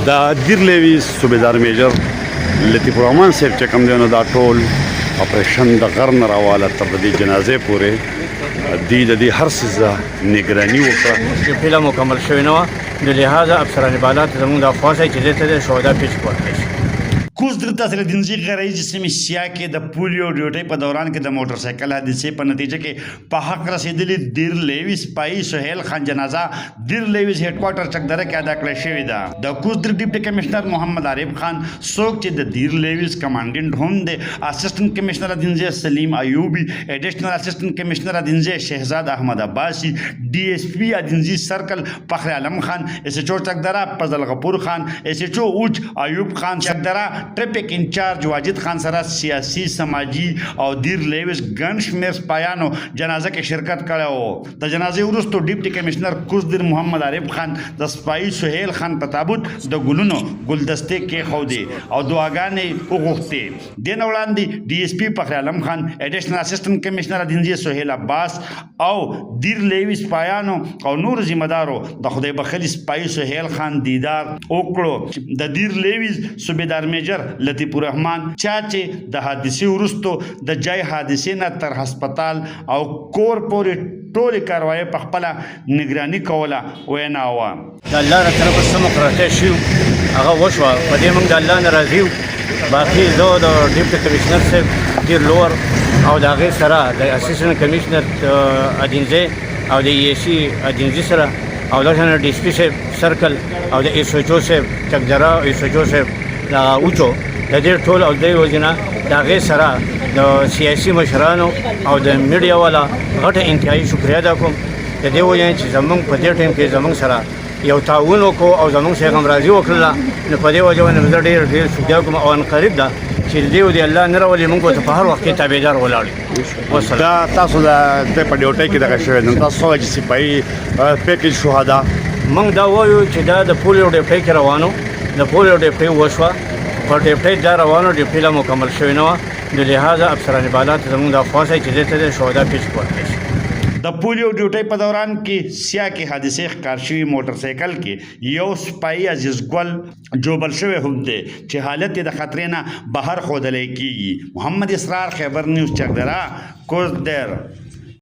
د دیرلیوي صوبیدار میجر لطیف الرحمن صاحب چې کوم دی نو دا ټول اپریشن د غر نه راواله تر د دې جنازې پورې دوی د دې هر څه نګراني وکړه. چې فلم مکمل شوی نه وه د لحاظه افسران بالات زموږ دا خواست چې دې ته د شهدا پیش ورکړی شي. کوزدر سره د نزی غریزي سیمې سیا کې د پولیو ډیوټۍ په دوران کې د موټر سایکل حادثې په نتیجه کې په حق رسیدلي دیرلیوي سپایي سهیل خان جنازه دیرلیوي هډ کوارټر چکدره کې ادا کړل شوې ده. د کوزدر ډیپټي کمشنر محمد عارف خان څوک چې د دیرلیوي کمانډنټ هم دی، اسسټنټ کمشنر ادینځه سلیم ایوبي، ایډیشنل اسسټنټ کمشنر ادینځه شهزاد احمد عباسي، ډي اس پی ادینځي سرکل فخر عالم خان، اس ایچ او چکدره فضل غفور خان، اس ایچ او اوج ایوب خان چکدره، ټریفک انچارج واجد خان سره سیاسي سماجی او دیرلیوس ګڼ شمېر سپایانو جنازه کې شرکت کړی و. د جنازې وروسته ډیپټي کمشنر کوزدر محمد عارف خان د سپایي سهیل خان په تابوت د ګلونو ګلدستې کېښودې او دعاګانې وغوښتې. دې نه وړاندې ډي اس پي فخر عالم خان، ایډیشنل اسسټنټ کمشنر ادینځي سهیل عباس او دیرلیوي سپایانو او نور ذمہ دارو د خدای بخلي سپایي سهیل خان دیدار وکړو. د دیرلیوي صوبیدار میجر لطیف الرحمن چا چې د حادثې وروسته د جای حادثې نه تر هسپتال او کور پورې ټولې کاروایي په خپله نګراني کوله وینا وه. د الله نه طرفه څه مقرراتي شوي هغه وشوه، په دې موږ د الله نه راضي یو. باقي زه د ډیپټي کمشنر صاحب ډېر لوړ او د هغې سره د اسسټنټ کمشنر ادینځی او د ای سی ادینځي سره او دغه ډي اس پي صاحب سرکل او د ایس ایچ او صاحب چکدره او ایس ایچ او صاحب د اوچو د دې ټول او د وجنه د هغې سره د سیاسي مشرانو او د میډیا والا غټه انتهایي شکریه ادا کوم د دې وجې چې زموږ په دې ټایم کې زموږ سره یو تعاون وکړو او زموږ سره همراضي وکړله. نو په دې وجه باندې زه ډېر شکریه کوم او ان قریب ده چې د دې الله نه راولي موږ ته په هر وخت کې تابعدار ولاړ یو. دا تاسو د په ډیوټۍ کې دغه شوی نو تاسو چې سپایي پیکج شهدا موږ دا وایو چې دا د پولیو ډیوټۍ کې روانو د پولیو ډیوټۍ وشوه په ډیوټۍ دا روانو ډیوټۍ لا مکمل شوی نه وه د لحاظه افسران بالات زموږ دا خواست چې دې ته د شهدا پیش ورکړی شي. د پولیو ډیوټۍ په دوران کې سیا کې حادثې ښکار شوي موټر سایکل کې یو سپایي عزیز ګل جوبل شوی هم دی چې حالت یې د خطرې نه بهر ښودلی کېږي. محمد اسرار، خیبر نیوز، چکدره، کوزدر.